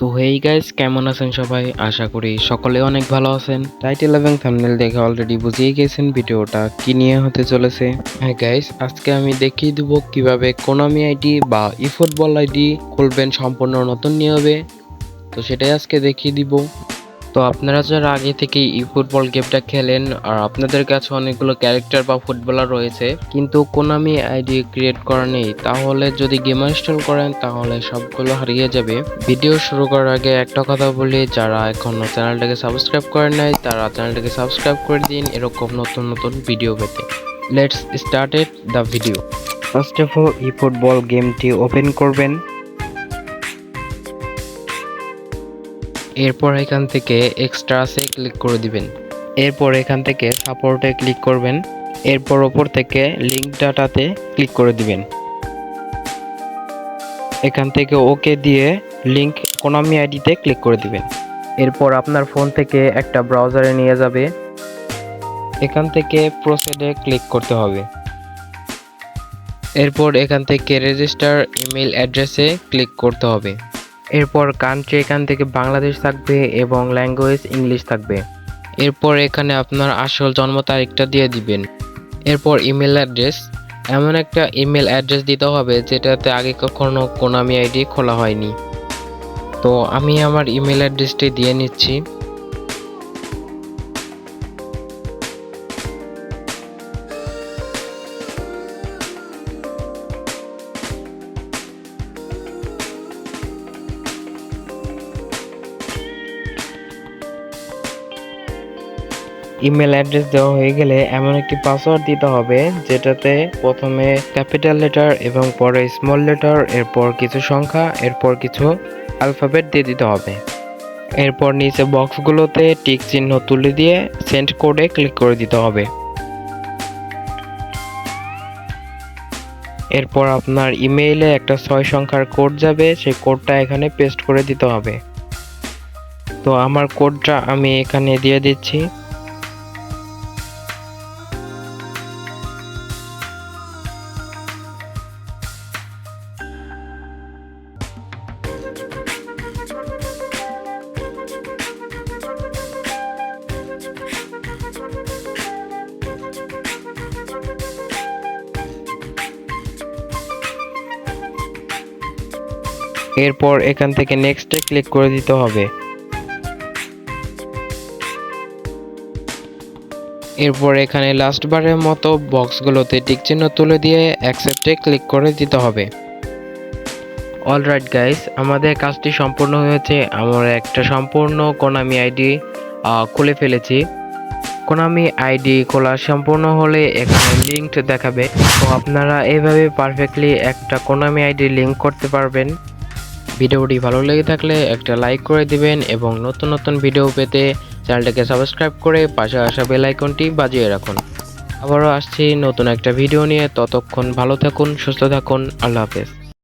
তো hey guys, কেমন আছেন সবাই? আশা করি সকলে অনেক ভালো আছেন। টাইটেল এবং থাম্বনেল দেখে অলরেডি বুঝেই গেছেন ভিডিওটা কি নিয়ে হতে চলেছে। হ্যাঁ গাইস, আজকে আমি দেখিয়ে দিব কিভাবে কোনামি আইডি বা ইফুটবল আইডি খুলবেন সম্পূর্ণ নতুন নিয়মে। তো সেটাই আজকে দেখিয়ে দিব। তো আপনারা যারা আগে থেকে ফুটবল গেমটা খেলেন আর আপনাদের কাছে অনেকগুলো ক্যারেক্টার বা ফুটবলার রয়েছে কিন্তু কোনামি আইডি ক্রিয়েট করা নেই, তাহলে যদি গেম ইনস্টল করেন তাহলে সবগুলো হারিয়ে যাবে। ভিডিও শুরু করার আগে একটা কথা বলি, যারা এখনো চ্যানেলটাকে সাবস্ক্রাইব করেন নাই তারা চ্যানেলটাকে সাবস্ক্রাইব করে দিন এরকম নতুন নতুন ভিডিও পেতে। Let's started the video. First of all football গেমটি ওপেন করবেন। এরপর এখান থেকে এক্সট্রাসে ক্লিক করে দিবেন। এরপর এখান থেকে সাপোর্টে ক্লিক করবেন। এরপর ওপর থেকে লিঙ্ক ডাটাতে ক্লিক করে দিবেন। এখান থেকে ওকে দিয়ে লিঙ্ক কোনামি আইডিতে ক্লিক করে দিবেন। এরপর আপনার ফোন থেকে একটা ব্রাউজারে নিয়ে যাবে। এখান থেকে প্রসিডে ক্লিক করতে হবে। এরপর এখান থেকে রেজিস্টার ইমেল অ্যাড্রেসে ক্লিক করতে হবে। এরপর কান্ট্রি এখান থেকে বাংলাদেশ থাকবে এবং ল্যাঙ্গুয়েজ ইংলিশ থাকবে। এরপর এখানে আপনার আসল জন্ম তারিখটা দিয়ে দিবেন। এরপর ইমেল অ্যাড্রেস, এমন একটা ইমেল অ্যাড্রেস দিতে হবে যেটাতে আগে কখনো কোনামি আইডি খোলা হয়নি। তো আমি আমার ইমেল অ্যাড্রেসটি দিয়ে নিচ্ছি। ইমেল অ্যাড্রেস দেওয়া হয়ে গেলে এমন একটি পাসওয়ার্ড দিতে হবে যেটাতে প্রথমে ক্যাপিটাল লেটার এবং পরে স্মল লেটার, এরপর কিছু সংখ্যা, এরপর কিছু অ্যালফাবেট দিয়ে দিতে হবে। এরপর নিচে বক্সগুলোতে টিক চিহ্ন তুলে দিয়ে সেন্ড কোডে ক্লিক করে দিতে হবে। এরপর আপনার ইমেইলে একটা 6 সংখ্যার কোড যাবে, সেই কোডটা এখানে পেস্ট করে দিতে হবে। তো আমার কোডটা আমি এখানে দিয়ে দিচ্ছি। এরপর এখান থেকে নেক্সটে ক্লিক করে দিতে হবে। এরপর এখানে লাস্ট বারের মতো বক্সগুলোতে টিক চিহ্ন তুলে দিয়ে অ্যাকসেপ্টে ক্লিক করে দিতে হবে। অলরাইট গাইস, আমাদের কাজটি সম্পূর্ণ হয়েছে। আমরা একটা সম্পূর্ণ কোনামি আইডি খুলে ফেলেছি। কোনামি আইডি খোলা সম্পূর্ণ হলে এখানে লিঙ্ক দেখাবে। তো আপনারা এইভাবে পারফেক্টলি একটা কোনামি আইডি লিঙ্ক করতে পারবেন। ভিডিওটি ভালো লেগে থাকলে একটা লাইক করে দিবেন এবং নতুন নতুন ভিডিও পেতে চ্যানেলটাকে সাবস্ক্রাইব করে পাশে আসা বেল আইকনটি বাজিয়ে রাখুন। আবারও আসছি নতুন একটা ভিডিও নিয়ে, ততক্ষণ ভালো থাকুন, সুস্থ থাকুন, আল্লাহ হাফেজ।